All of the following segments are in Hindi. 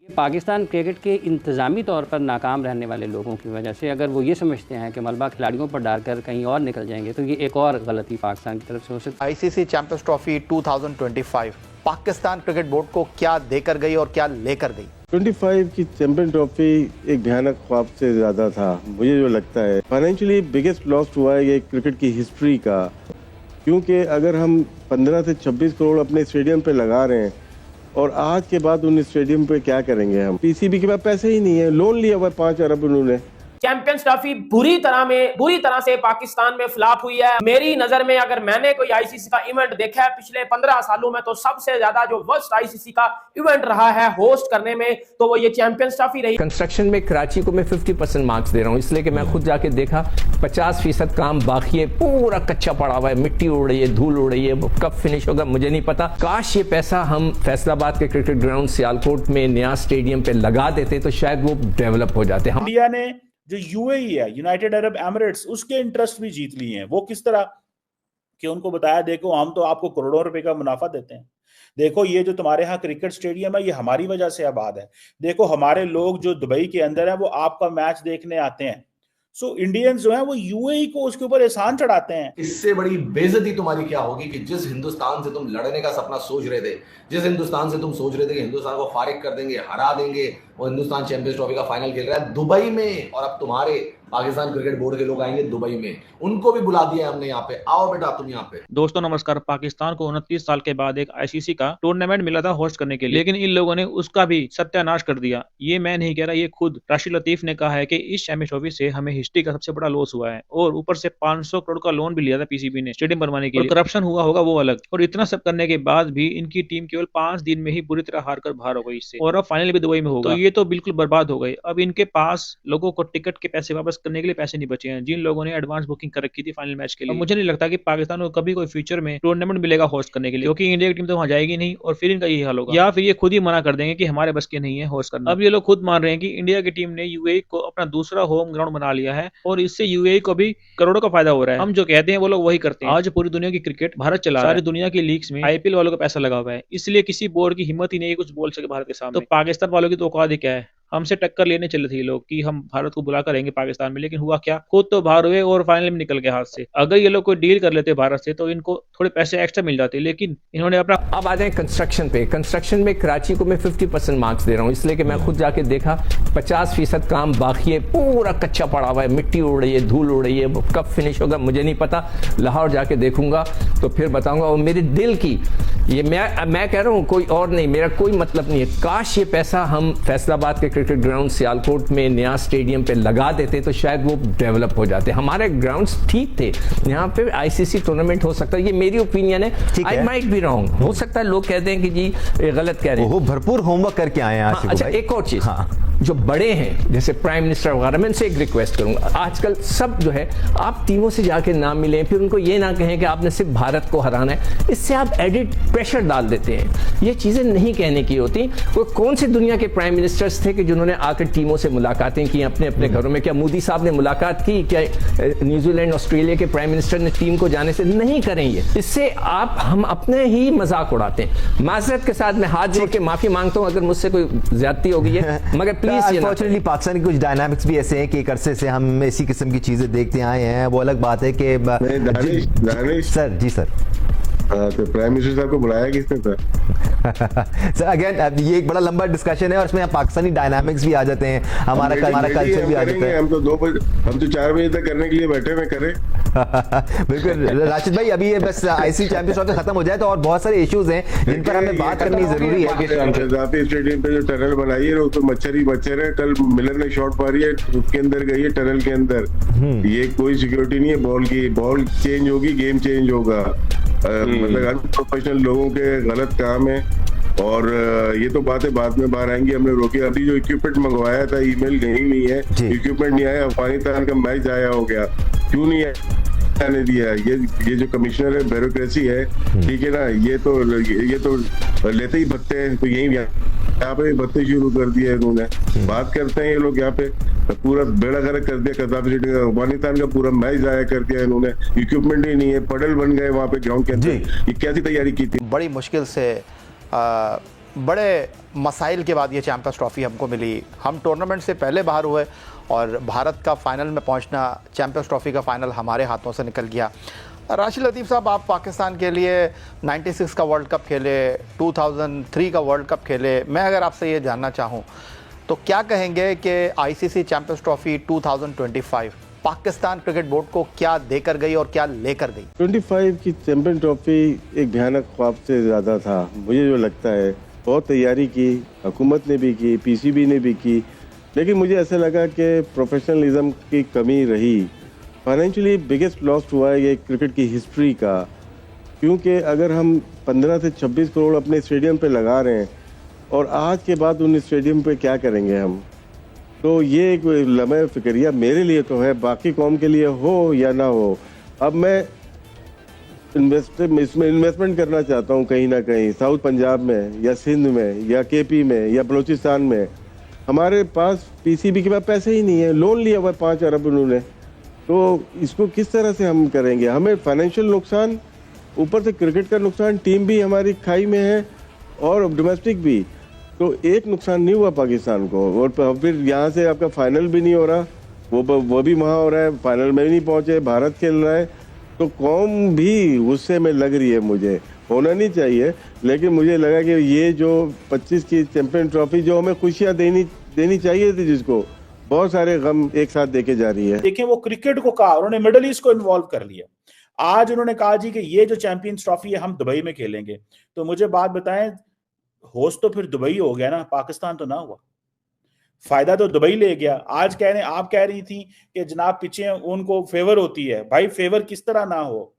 पाकिस्तान क्रिकेट के इंतज़ामी तौर पर नाकाम रहने वाले लोगों की वजह से अगर वो ये समझते हैं कि मलबा खिलाड़ियों पर डालकर कहीं और निकल जाएंगे तो ये एक और गलती पाकिस्तान की तरफ से हो सकती है। ICC champions trophy 2025 Pakistan cricket board को क्या देकर गई और क्या लेकर गई? 25 की चैंपियन ट्रॉफी एक भयानक ख्वाब से ज्यादा था। मुझे जो लगता है फाइनेंशियली बिगेस्ट लॉस हुआ है ये क्रिकेट की हिस्ट्री का, क्योंकि अगर हम 15 से 26 करोड़ अपने स्टेडियम पे लगा रहे हैं और आज के बाद उन स्टेडियम पे क्या करेंगे हम? पीसीबी के पास पैसे ही नहीं है, लोन लिया हुआ है 5 अरब उन्होंने। चैंपियंस ट्रॉफी बुरी तरह से पाकिस्तान में फ्लॉप हुई है। मेरी नजर में अगर मैंने कोई आईसीसी का इवेंट देखा है पिछले 15 सालों में तो सबसे ज्यादा जो वर्स्ट आईसीसी का इवेंट रहा है होस्ट करने में तो वो ये चैंपियंस ट्रॉफी रही। कंस्ट्रक्शन में कराची को मैं 50% मार्क्स दे रहा हूँ, इसलिए कि मैं खुद जाके देखा 50% काम बाकी है, पूरा कच्चा पड़ा हुआ है, मिट्टी उड़ रही है, धूल उड़ रही है, वो कब फिनिश होगा मुझे नहीं पता। काश ये पैसा हम फैसलाबाद के क्रिकेट ग्राउंड सियालकोट में नया स्टेडियम पे लगा देते तो शायद वो डेवलप हो जाते। इंडिया ने जो यूएई है, यूनाइटेड अरब एमिरेट्स, उसके इंटरेस्ट भी जीत लिए हैं। वो किस तरह कि उनको बताया देखो हम तो आपको करोड़ों रुपए का मुनाफा देते हैं, देखो ये जो तुम्हारे यहाँ क्रिकेट स्टेडियम है ये हमारी वजह से आबाद है, देखो हमारे लोग जो दुबई के अंदर है वो आपका मैच देखने आते हैं। सो इंडियंस जो है वो यूएई को उसके ऊपर एहसान चढ़ाते हैं। इससे बड़ी बेइज्जती तुम्हारी क्या होगी कि जिस हिंदुस्तान से तुम लड़ने का सपना सोच रहे थे, जिस हिंदुस्तान से तुम सोच रहे थे कि हिंदुस्तान को फारिग कर देंगे, हरा देंगे, वो हिंदुस्तान चैंपियंस ट्रॉफी का फाइनल खेल रहा है दुबई में, और अब तुम्हारे पाकिस्तान क्रिकेट बोर्ड के लोग आएंगे दुबई में, उनको भी बुला दिया है हमने यहाँ पे, आओ बेटा तुम यहाँ पे। दोस्तों नमस्कार। पाकिस्तान को 29 साल के बाद एक आईसीसी का टूर्नामेंट मिला था होस्ट करने के लिए, लेकिन इन लोगों ने उसका भी सत्यानाश कर दिया। ये मैं नहीं कह रहा, ये खुद राशिद लतीफ ने कहा है कि इस चैंपियंस ट्रॉफी से हमें हिस्ट्री का सबसे बड़ा लॉस हुआ है, और ऊपर से 500 करोड़ का लोन भी लिया था पीसीबी ने स्टेडियम बनवाने के लिए, करप्शन हुआ होगा वो अलग। और इतना सब करने के बाद भी इनकी टीम केवल 5 दिन में ही बुरी तरह हार कर बाहर हो गई इससे, और अब फाइनल भी दुबई में होगा। तो ये तो बिल्कुल बर्बाद हो गए। अब इनके पास लोगों को टिकट के पैसे वापस करने के लिए पैसे नहीं बचे हैं, जिन लोगों ने एडवांस बुकिंग कर रखी थी फाइनल मैच के लिए। मुझे नहीं लगता कि पाकिस्तान को कभी कोई फ्यूचर में टूर्नामेंट मिलेगा होस्ट करने के लिए, क्योंकि इंडिया की टीम तो वहां जाएगी नहीं, और फिर इनका यही हाल होगा, या फिर ये खुद ही मना कर देंगे कि हमारे बस के नहीं है होस्ट करना। अब ये लोग खुद मान रहे हैं कि इंडिया की टीम ने यूएई को अपना दूसरा होम ग्राउंड बना लिया है, और इससे यूएई को भी करोड़ों का फायदा हो रहा है। हम जो कहते हैं वो लोग वही करते हैं। आज पूरी दुनिया की क्रिकेट भारत चला, सारी दुनिया की लीग्स में आईपीएल वालों का पैसा लगा हुआ है, इसलिए किसी बोर्ड की हिम्मत ही नहीं है कुछ बोल सके भारत के सामने। तो पाकिस्तान वालों की तो औकात ही क्या है? हमसे टक्कर लेने चले थे ये लोग कि हम भारत को बुला कर रहेंगे पाकिस्तान में, लेकिन हुआ क्या, खुद तो बाहर हुए और फाइनल में निकल गए हाथ से। अगर ये लोग कोई डील कर लेते भारत से तो इनको थोड़े पैसे एक्स्ट्रा मिल जाते, लेकिन इन्होंने अपना। अब आ जाए कंस्ट्रक्शन पे। कंस्ट्रक्शन में कराची को मैं 50% मार्क्स दे रहा हूँ, इसलिए कि मैं खुद जाके देखा 50% काम बाकी है, पूरा कच्चा पड़ा हुआ है, मिट्टी उड़ रही है, धूल उड़ रही है, वो कब फिनिश होगा मुझे नहीं पता। लाहौर जाके देखूंगा तो फिर बताऊंगा। और मेरे दिल की ये मैं कह रहा हूँ, कोई और नहीं, मेरा कोई मतलब नहीं है। काश ये पैसा हम फैसलाबाद के क्रिकेट ग्राउंड सियालकोट में नया स्टेडियम पे लगा देते तो शायद वो डेवलप हो जाते। हमारे ग्राउंड्स ठीक थे, यहाँ पे आईसीसी टूर्नामेंट हो सकता है, ये मेरी ओपिनियन है। आई माइट बी रॉन्ग, हो सकता है लोग कहते हैं कि जी गलत कह रहे हैं। वो भरपूर होमवर्क करके आए हैं। अच्छा एक और चीज, जो बड़े हैं जैसे प्राइम मिनिस्टर वगैरह, मैं इनसे एक रिक्वेस्ट करूंगा, आजकल सब जो है आप टीमों से जाके ना मिलें, फिर उनको ये ना कहें कि आपने सिर्फ भारत को हराना है, इससे आप एडिट प्रेशर डाल देते हैं। ये चीजें नहीं कहने की होती। वो कौन से दुनिया के प्राइम मिनिस्टर्स थे कि जिन्होंने आकर टीमों से मुलाकातें की अपने अपने घरों में? क्या मोदी साहब ने मुलाकात की? क्या न्यूजीलैंड ऑस्ट्रेलिया के प्राइम मिनिस्टर ने टीम को जाने से नहीं करेंगे? इससे हम अपने ही मजाक उड़ाते हैं। माजरत के साथ मैं हाथ जोड़ के माफी मांगता हूं अगर मुझसे कोई ज्यादती हो गई है, मगर अनफॉर्चुनेटली पाकिस्तान की कुछ डायनामिक्स भी ऐसे हैं कि एक अरसे से हम इसी किस्म की चीजें देखते आए हैं। वो अलग बात है कि सर जी सर तो प्राइम मिनिस्टर साहब को बुलाया किसने था? सर अगेन ये एक बड़ा लंबा डिस्कशन है और इसमें पाकिस्तानी डायनामिक्स भी आ जाते हैं, हमारा कल्चर भी आ जाता है। हम तो 4 बजे तक करने के लिए बैठे हुए करें। बिल्कुल राशिद भाई, अभी ये बस आईसीसी चैंपियंस ट्रॉफी खत्म हो जाए तो और बहुत सारे इश्यूज हैं जिन पर हमें बात करनी जरूरी है। स्टेडियम पे जो टनल बनाई है उसमें मच्छर ही मच्छर है। कल मिलर ने शॉट मारी है, उसके अंदर गई है टनल के अंदर। ये कोई सिक्योरिटी नहीं है बॉल की। बॉल चेंज होगी, गेम चेंज होगा। मतलब अनप्रोफेशनल लोगों के गलत काम है, और ये तो बातें बाद में बाहर आएंगी। हमने रोकी। अभी जो इक्विपमेंट मंगवाया था, ईमेल नहीं है, इक्विपमेंट नहीं आया, अफगानिस्तान का मैच जाया हो गया। क्यों नहीं आने दिया? ये जो कमिश्नर है, ब्यूरोक्रेसी है, ठीक है ना, ये तो लेते ही भत्ते हैं। तो यही यहाँ पे भत्ते शुरू कर दिए इन्होंने। बात करते हैं ये लोग यहाँ पे पूरा बेड़ा गर्क कर दिया। कदाफी अफगानिस्तान का पूरा मैच जाया कर दिया इन्होंने। इक्विपमेंट ही नहीं है, पडल बन गए वहाँ पे ग्राउंड के अंदर। ये कैसी तैयारी की थी? बड़ी मुश्किल से बड़े मसाइल के बाद ये चैंपियंस ट्रॉफी हमको मिली। हम टूर्नामेंट से पहले बाहर हुए और भारत का फाइनल में पहुंचना, चैंपियंस ट्रॉफी का फाइनल हमारे हाथों से निकल गया। राशिद लतीफ़ साहब, आप पाकिस्तान के लिए 96 का वर्ल्ड कप खेले, 2003 का वर्ल्ड कप खेले। मैं अगर आपसे ये जानना चाहूँ तो क्या कहेंगे कि ICC champions trophy 2025 Pakistan cricket board को क्या देकर गई और क्या लेकर गई? 25 की चैंपियन ट्रॉफी एक भयानक ख्वाब से ज़्यादा था, मुझे जो लगता है। बहुत तैयारी की, हुकूमत ने भी की, पीसीबी ने भी की, लेकिन मुझे ऐसा लगा कि प्रोफेशनलिज्म की कमी रही। फाइनेंशियली बिगेस्ट लॉस हुआ है ये क्रिकेट की हिस्ट्री का, क्योंकि अगर हम 15 से 26 करोड़ अपने स्टेडियम पे लगा रहे हैं और आज के बाद उन स्टेडियम पे क्या करेंगे हम, तो ये एक लम्हे फिक्रिया मेरे लिए तो है, बाकी कौम के लिए हो या ना हो। अब मैं इसमें इन्वेस्टमेंट करना चाहता हूँ कहीं ना कहीं, साउथ पंजाब में या सिंध में या केपी में या बलूचिस्तान में। हमारे पास पीसीबी के पास पैसे ही नहीं है, लोन लिया हुआ 5 अरब उन्होंने, तो इसको किस तरह से हम करेंगे? हमें फाइनेंशियल नुकसान, ऊपर से क्रिकेट का नुकसान, टीम भी हमारी खाई में है और डोमेस्टिक भी। तो एक नुकसान नहीं हुआ पाकिस्तान को, और फिर यहाँ से आपका फाइनल भी नहीं हो रहा, वो भी वहाँ हो रहा है, फाइनल में भी नहीं पहुँचे, भारत खेल रहा है, तो कौम भी गुस्से में लग रही है। मुझे होना नहीं चाहिए, लेकिन मुझे लगा कि ये जो 25 की चैंपियन ट्रॉफी जो हमें खुशियाँ देनी चाहिए थी, जिसको बहुत सारे गम एक साथ देके जा रही है। देखिए, वो क्रिकेट को कहा, उन्होंने मिडल ईस्ट को इन्वॉल्व कर लिया। आज उन्होंने कहा जी कि ये जो चैंपियंस ट्रॉफी है हम दुबई में खेलेंगे। तो मुझे बात बताएं, होस्ट तो फिर दुबई हो गया ना, पाकिस्तान तो ना हुआ। फायदा तो दुबई ले गया। आज आप कह रही थी कि जनाब पीछे उनको फेवर होती है। भाई फेवर किस तरह ना हो?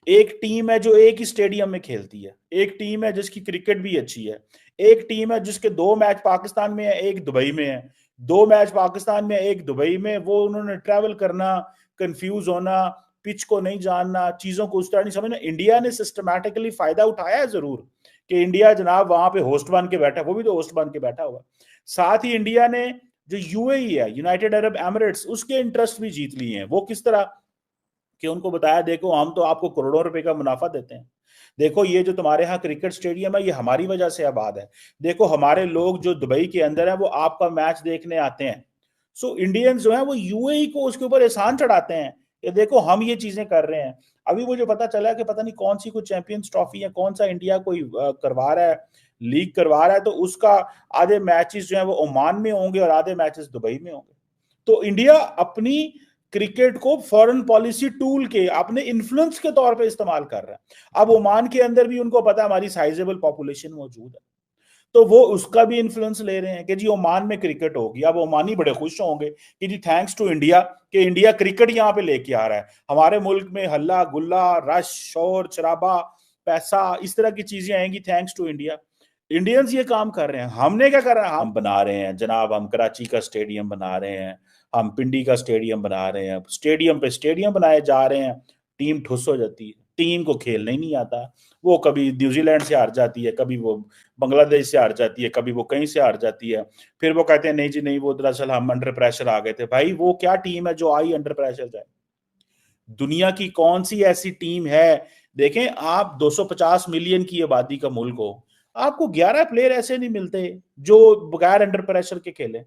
एक टीम है जो एक ही स्टेडियम में खेलती है, एक टीम है जिसकी क्रिकेट भी अच्छी है, एक टीम है जिसके 2 मैच पाकिस्तान में है, एक दुबई में है। 2 मैच पाकिस्तान में, एक दुबई में। वो उन्होंने ट्रैवल करना, कंफ्यूज होना, पिच को नहीं जानना, चीजों को उस तरह नहीं समझना। इंडिया ने सिस्टमैटिकली फायदा उठाया है जरूर कि इंडिया जनाब वहां पे होस्ट बन के बैठा, वो भी तो होस्ट बन के बैठा हुआ। साथ ही इंडिया ने जो यूएई है, यूनाइटेड अरब एमिरेट्स, उसके इंटरेस्ट भी जीत लिए हैं। वो किस तरह कि उनको बताया, देखो हम तो आपको करोड़ों रुपए का मुनाफा देते हैं, देखो ये जो तुम्हारे यहाँ क्रिकेट स्टेडियम है ये हमारी वजह से आबाद है, देखो हमारे लोग जो दुबई के अंदर है वो आपका मैच देखने आते हैं। सो इंडियंस जो है वो यूएई को उसके ऊपर एहसान चढ़ाते हैं कि देखो हम ये चीजें कर रहे हैं। अभी मुझे पता चला कि पता नहीं कौन सी कोई चैंपियंस ट्रॉफी या कौन सा इंडिया कोई करवा रहा है, लीग करवा रहा है, तो उसका आधे मैचेस जो है वो ओमान में होंगे और आधे मैचेस दुबई में होंगे। तो इंडिया अपनी क्रिकेट को फॉरेन पॉलिसी टूल के, अपने इन्फ्लुएंस के तौर पे इस्तेमाल कर रहा है। अब ओमान के अंदर भी उनको पता है हमारी साइजेबल पॉपुलेशन मौजूद है, तो वो उसका भी इन्फ्लुएंस ले रहे हैं कि जी ओमान में क्रिकेट होगी। अब ओमानी बड़े खुश होंगे कि जी थैंक्स टू इंडिया कि इंडिया क्रिकेट यहाँ पे लेके आ रहा है। हमारे मुल्क में हल्ला गुल्ला, रश, शोर शराबा, पैसा, इस तरह की चीजें आएंगी थैंक्स टू इंडिया। इंडियंस ये काम कर रहे हैं। हमने क्या कर रहा है? हम बना रहे हैं जनाब, हम कराची का स्टेडियम बना रहे हैं, हम पिंडी का स्टेडियम बना रहे हैं, स्टेडियम पे स्टेडियम बनाए जा रहे हैं। टीम ठुस हो जाती है, टीम को खेलना ही नहीं आता। वो कभी न्यूजीलैंड से हार जाती है, कभी वो बांग्लादेश से हार जाती है, कभी वो कहीं से हार जाती है। फिर वो कहते हैं नहीं जी नहीं, वो दरअसल हम अंडर प्रेशर आ गए थे। भाई वो क्या टीम है जो आई अंडर प्रेशर जाए? दुनिया की कौन सी ऐसी टीम है? देखें आप, 250 मिलियन की आबादी का मुल्क हो, आपको 11 प्लेयर ऐसे नहीं मिलते जो बगैर अंडर प्रेशर के खेले।